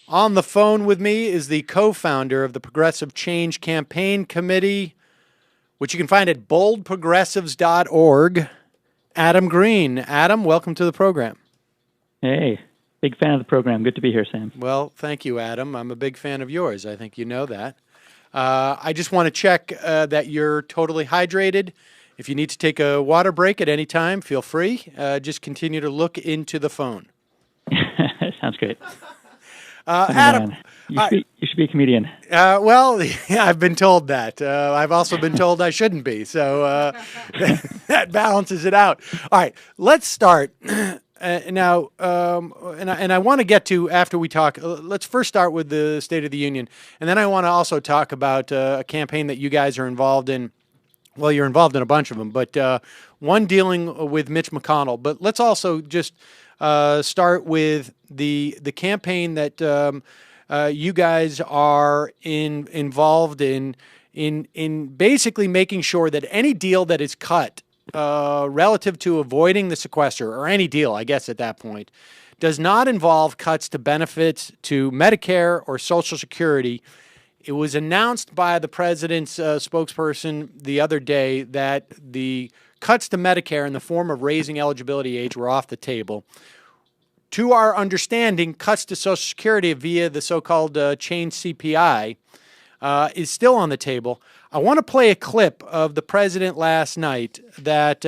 On the phone with me is the co-founder of the Progressive Change Campaign Committee, which you can find at boldprogressives.org, Adam Green. Adam, welcome to the program. Hey, big fan of the program. Good to be here, Sam. Well, thank you, Adam. I'm a big fan of yours. I think you know that. I just want to check that you're totally hydrated. If you need to take a water break at any time, feel free. Just continue to look into the phone. Sounds great. Adam, you should be a comedian. Well, yeah, I've been told that. I've also been told I shouldn't be. So that balances it out. All right, let's start. Now, and I want to get to, after we talk, let's first start with the State of the Union. And then I want to also talk about a campaign that you guys are involved in. Well, you're involved in a bunch of them, but one dealing with Mitch McConnell. But let's also just start with the campaign that you guys are involved in basically making sure that any deal that is cut relative to avoiding the sequester, or any deal, I guess at that point, does not involve cuts to benefits to Medicare or Social Security. It was announced by the president's spokesperson the other day that the cuts to Medicare in the form of raising eligibility age were off the table. To our understanding, cuts to Social Security via the so-called change CPI is still on the table. I want to play a clip of the president last night that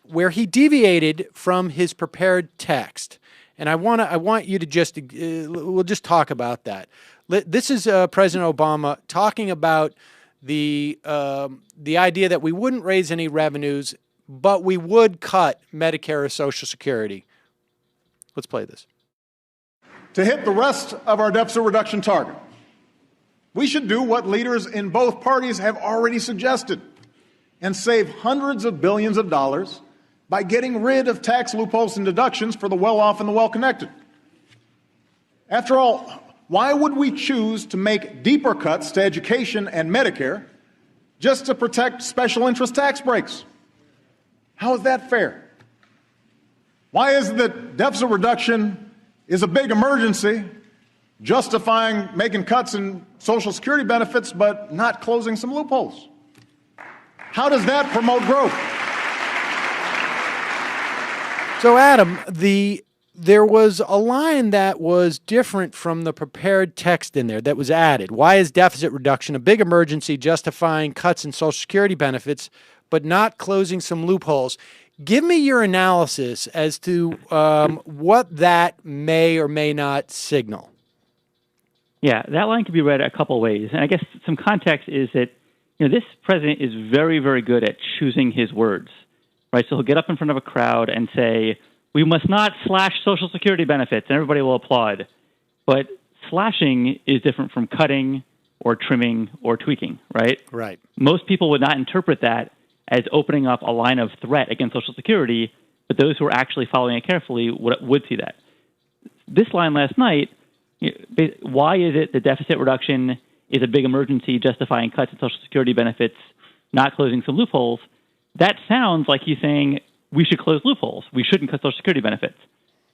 where he deviated from his prepared text, and I want you to just we'll just talk about that. This is President Obama talking about the idea that we wouldn't raise any revenues, but we would cut Medicare or Social Security. Let's play this. To hit the rest of our deficit reduction target, we should do what leaders in both parties have already suggested and save hundreds of billions of dollars by getting rid of tax loopholes and deductions for the well-off and the well-connected. After all, why would we choose to make deeper cuts to education and Medicare just to protect special interest tax breaks? How is that fair? Why is it that deficit reduction is a big emergency, justifying making cuts in Social Security benefits but not closing some loopholes? How does that promote growth? So, Adam, there was a line that was different from the prepared text in there that was added. Why is deficit reduction a big emergency, justifying cuts in Social Security benefits but not closing some loopholes? Give me your analysis as to what that may or may not signal. Yeah, that line can be read a couple ways. And I guess some context is that this president is very, very good at choosing his words, right? So he'll get up in front of a crowd and say, we must not slash Social Security benefits, and everybody will applaud. But slashing is different from cutting or trimming or tweaking, right? Right. Most people would not interpret that as opening up a line of threat against Social Security, but those who are actually following it carefully would see that. This line last night, why is it the deficit reduction is a big emergency, justifying cuts in Social Security benefits, not closing some loopholes? That sounds like he's saying we should close loopholes. We shouldn't cut Social Security benefits.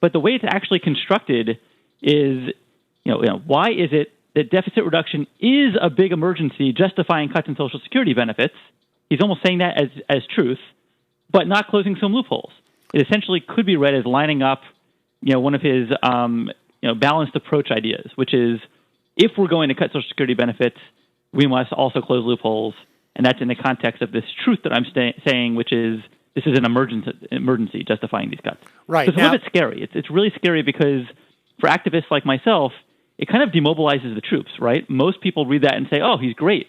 But the way it's actually constructed is, why is it that deficit reduction is a big emergency, justifying cuts in Social Security benefits? He's almost saying that as truth, but not closing some loopholes. It essentially could be read as lining up, one of his, balanced approach ideas, which is if we're going to cut Social Security benefits, we must also close loopholes. And that's in the context of this truth that I'm saying, which is this is an emergency justifying these cuts. Right. So it's a little bit scary. It's really scary because for activists like myself, it kind of demobilizes the troops, right? Most people read that and say, oh, he's great.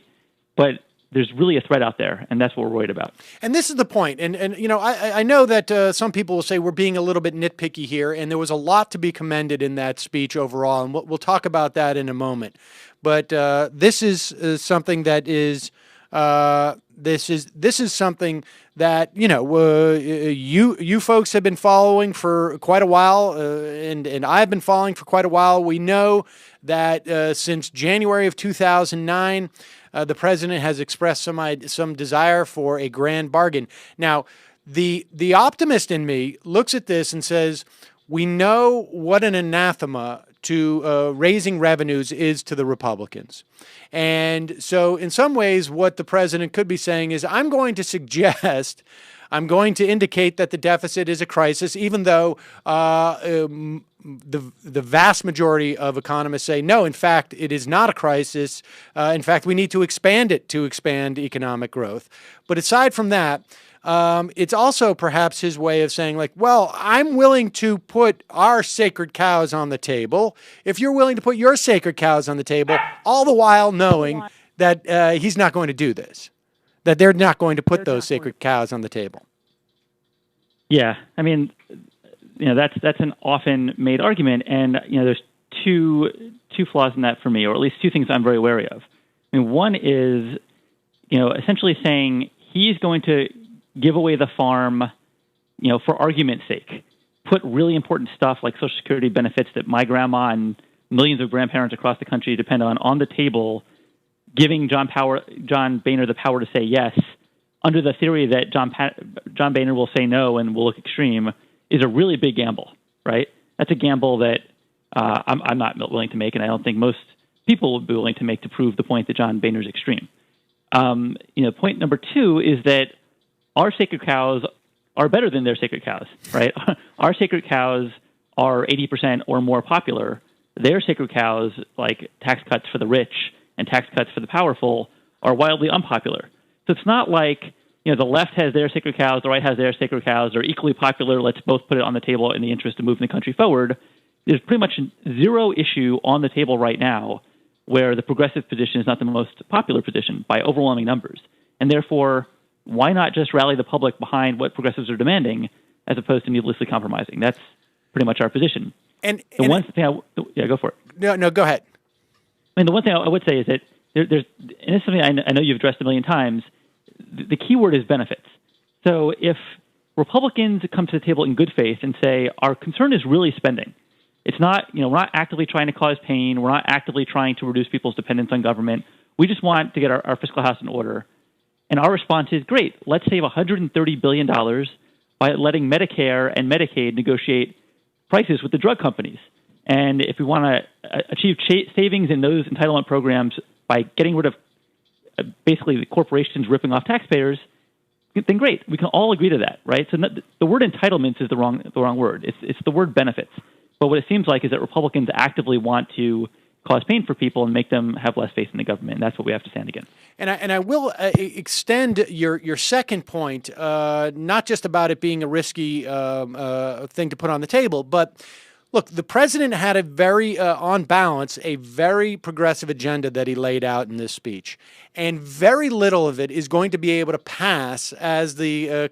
But there's really a threat out there, and that's what we're worried about. And this is the point. And I know that some people will say we're being a little bit nitpicky here, and there was a lot to be commended in that speech overall, and we'll talk about that in a moment. But this is something that is this is something that you folks have been following for quite a while, and I've been following for quite a while. We know that since January of 2009. The president has expressed some desire for a grand bargain. Now, the optimist in me looks at this and says, we know what an anathema to raising revenues is to the Republicans. And so in some ways, what the president could be saying is, I'm going to indicate that the deficit is a crisis, even though the vast majority of economists say, no, in fact, it is not a crisis. In fact, we need to expand it to expand economic growth. But aside from that, it's also perhaps his way of saying, like, well, I'm willing to put our sacred cows on the table if you're willing to put your sacred cows on the table, all the while knowing that he's not going to do this, that they're not going to put those sacred cows on the table. Yeah, I mean, that's an often made argument, and there's two flaws in that for me, or at least two things I'm very wary of. I mean, one is essentially saying he's going to give away the farm, for argument's sake, put really important stuff like Social Security benefits that my grandma and millions of grandparents across the country depend on the table, giving John Boehner the power to say yes, under the theory that John Boehner will say no and will look extreme, is a really big gamble, right? That's a gamble that I'm not willing to make, and I don't think most people would be willing to make to prove the point that John Boehner's extreme. Point number two is that our sacred cows are better than their sacred cows, right? Our sacred cows are 80% or more popular. Their sacred cows, like tax cuts for the rich and tax cuts for the powerful, are wildly unpopular. So it's not like, the left has their sacred cows, the right has their sacred cows. They're equally popular. Let's both put it on the table in the interest of moving the country forward. There's pretty much zero issue on the table right now where the progressive position is not the most popular position by overwhelming numbers. And therefore, why not just rally the public behind what progressives are demanding as opposed to needlessly compromising? That's pretty much our position. Go for it. No, go ahead. I mean, the one thing I would say is that there's, and this is something I know you've addressed a million times, the key word is benefits. So if Republicans come to the table in good faith and say, our concern is really spending. It's not, we're not actively trying to cause pain. We're not actively trying to reduce people's dependence on government. We just want to get our fiscal house in order. And our response is, great, let's save $130 billion by letting Medicare and Medicaid negotiate prices with the drug companies. And if we want to achieve savings in those entitlement programs by getting rid of basically the corporations ripping off taxpayers, then great. We can all agree to that, right? So the word entitlements is the wrong word. It's the word benefits. But what it seems like is that Republicans actively want to cause pain for people and make them have less faith in the government. And that's what we have to stand against. And I will extend your second point, not just about it being a risky thing to put on the table, but look, the president had a very, on balance, a very progressive agenda that he laid out in this speech. And very little of it is going to be able to pass as the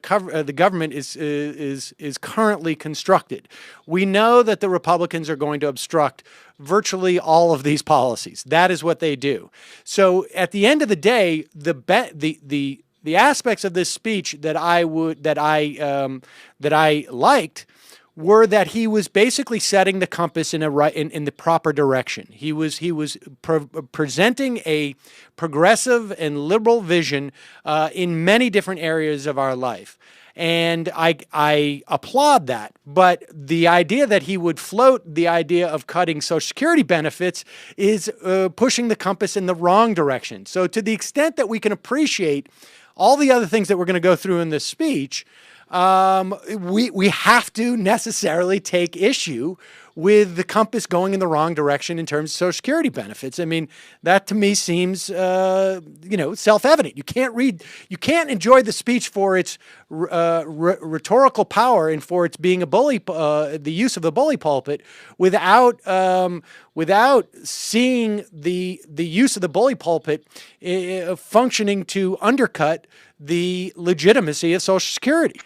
government is currently constructed. We know that the Republicans are going to obstruct virtually all of these policies. That is what they do. So at the end of the day, the aspects of this speech that I liked were that he was basically setting the compass in the proper direction. He was presenting a progressive and liberal vision in many different areas of our life. And I applaud that. But the idea that he would float the idea of cutting Social Security benefits is pushing the compass in the wrong direction. So to the extent that we can appreciate all the other things that we're going to go through in this speech, we have to necessarily take issue with the compass going in the wrong direction in terms of Social Security benefits. I mean, that to me seems, self-evident. You can't enjoy the speech for its rhetorical power and for its being a bully, the use of the bully pulpit, without seeing the use of the bully pulpit functioning to undercut the legitimacy of Social Security.